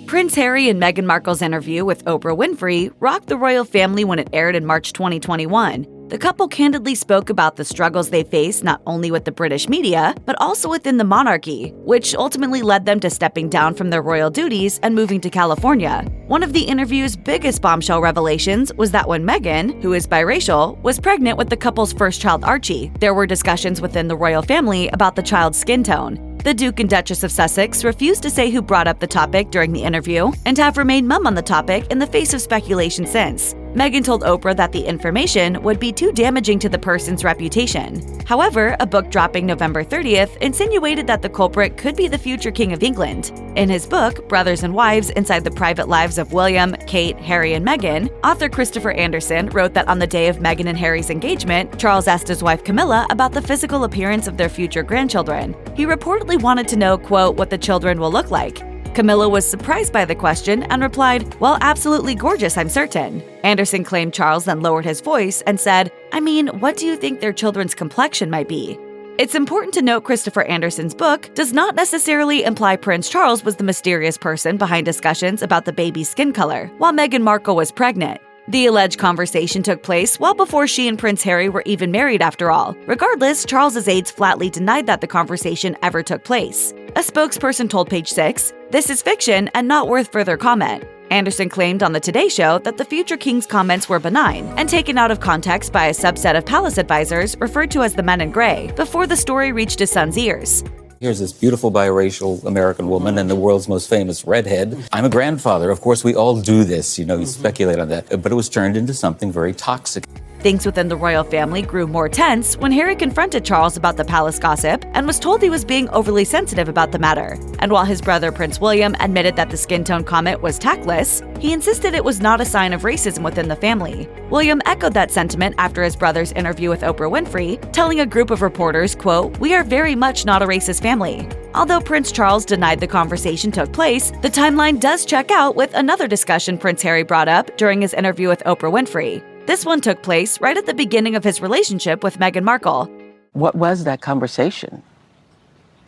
Prince Harry and Meghan Markle's interview with Oprah Winfrey rocked the royal family when it aired in March 2021. The couple candidly spoke about the struggles they face not only with the British media, but also within the monarchy, which ultimately led them to stepping down from their royal duties and moving to California. One of the interview's biggest bombshell revelations was that when Meghan, who is biracial, was pregnant with the couple's first child Archie, there were discussions within the royal family about the child's skin tone. The Duke and Duchess of Sussex refused to say who brought up the topic during the interview and have remained mum on the topic in the face of speculation since. Meghan told Oprah that the information would be too damaging to the person's reputation. However, a book dropping November 30th insinuated that the culprit could be the future King of England. In his book, Brothers and Wives Inside the Private Lives of William, Kate, Harry, and Meghan, author Christopher Anderson wrote that on the day of Meghan and Harry's engagement, Charles asked his wife Camilla about the physical appearance of their future grandchildren. He reportedly wanted to know, quote, what the children will look like. Camilla was surprised by the question and replied, "Well, absolutely gorgeous, I'm certain." Anderson claimed Charles then lowered his voice and said, "I mean, what do you think their children's complexion might be?" It's important to note Christopher Anderson's book does not necessarily imply Prince Charles was the mysterious person behind discussions about the baby's skin color while Meghan Markle was pregnant. The alleged conversation took place well before she and Prince Harry were even married after all. Regardless, Charles's aides flatly denied that the conversation ever took place. A spokesperson told Page 6, "This is fiction and not worth further comment." Anderson claimed on the Today Show that the future king's comments were benign and taken out of context by a subset of palace advisors referred to as the Men in Gray before the story reached his son's ears. Here's this beautiful biracial American woman and the world's most famous redhead. I'm a grandfather. Of course, we all do this, you speculate on that. But it was turned into something very toxic. Things within the royal family grew more tense when Harry confronted Charles about the palace gossip and was told he was being overly sensitive about the matter. And while his brother Prince William admitted that the skin tone comment was tactless, he insisted it was not a sign of racism within the family. William echoed that sentiment after his brother's interview with Oprah Winfrey, telling a group of reporters, quote, "We are very much not a racist family." Although Prince Charles denied the conversation took place, the timeline does check out with another discussion Prince Harry brought up during his interview with Oprah Winfrey. This one took place right at the beginning of his relationship with Meghan Markle. What was that conversation?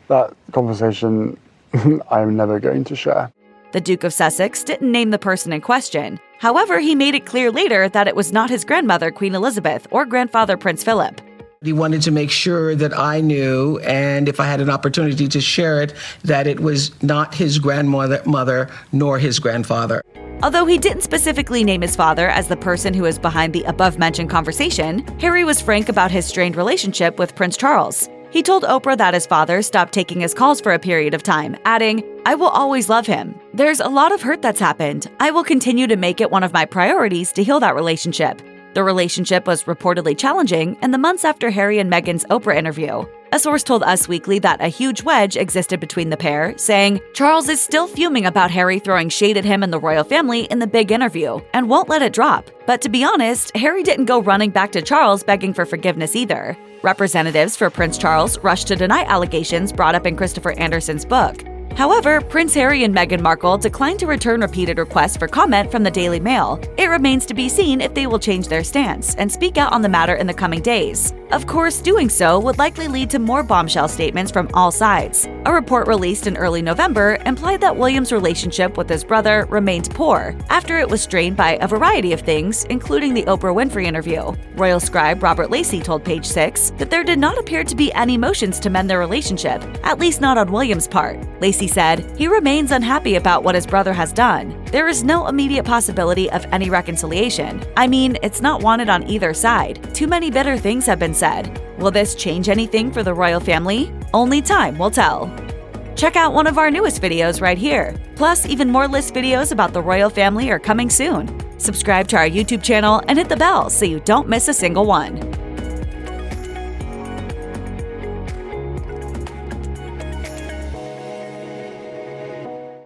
That conversation I'm never going to share. The Duke of Sussex didn't name the person in question. However, he made it clear later that it was not his grandmother, Queen Elizabeth, or grandfather, Prince Philip. He wanted to make sure that I knew, and if I had an opportunity to share it, that it was not his grandmother nor his grandfather. Although he didn't specifically name his father as the person who is behind the above-mentioned conversation, Harry was frank about his strained relationship with Prince Charles. He told Oprah that his father stopped taking his calls for a period of time, adding, "I will always love him. There's a lot of hurt that's happened. I will continue to make it one of my priorities to heal that relationship." The relationship was reportedly challenging in the months after Harry and Meghan's Oprah interview. A source told Us Weekly that a huge wedge existed between the pair, saying, "Charles is still fuming about Harry throwing shade at him and the royal family in the big interview, and won't let it drop." But to be honest, Harry didn't go running back to Charles begging for forgiveness either. Representatives for Prince Charles rushed to deny allegations brought up in Christopher Anderson's book. However, Prince Harry and Meghan Markle declined to return repeated requests for comment from the Daily Mail. It remains to be seen if they will change their stance and speak out on the matter in the coming days. Of course, doing so would likely lead to more bombshell statements from all sides. A report released in early November implied that William's relationship with his brother remained poor after it was strained by a variety of things, including the Oprah Winfrey interview. Royal scribe Robert Lacey told Page 6 that there did not appear to be any motions to mend their relationship, at least not on William's part. Lacey said, "He remains unhappy about what his brother has done. There is no immediate possibility of any reconciliation. I mean, it's not wanted on either side. Too many bitter things have been said." Will this change anything for the royal family? Only time will tell. Check out one of our newest videos right here. Plus, even more list videos about the royal family are coming soon. Subscribe to our YouTube channel and hit the bell so you don't miss a single one.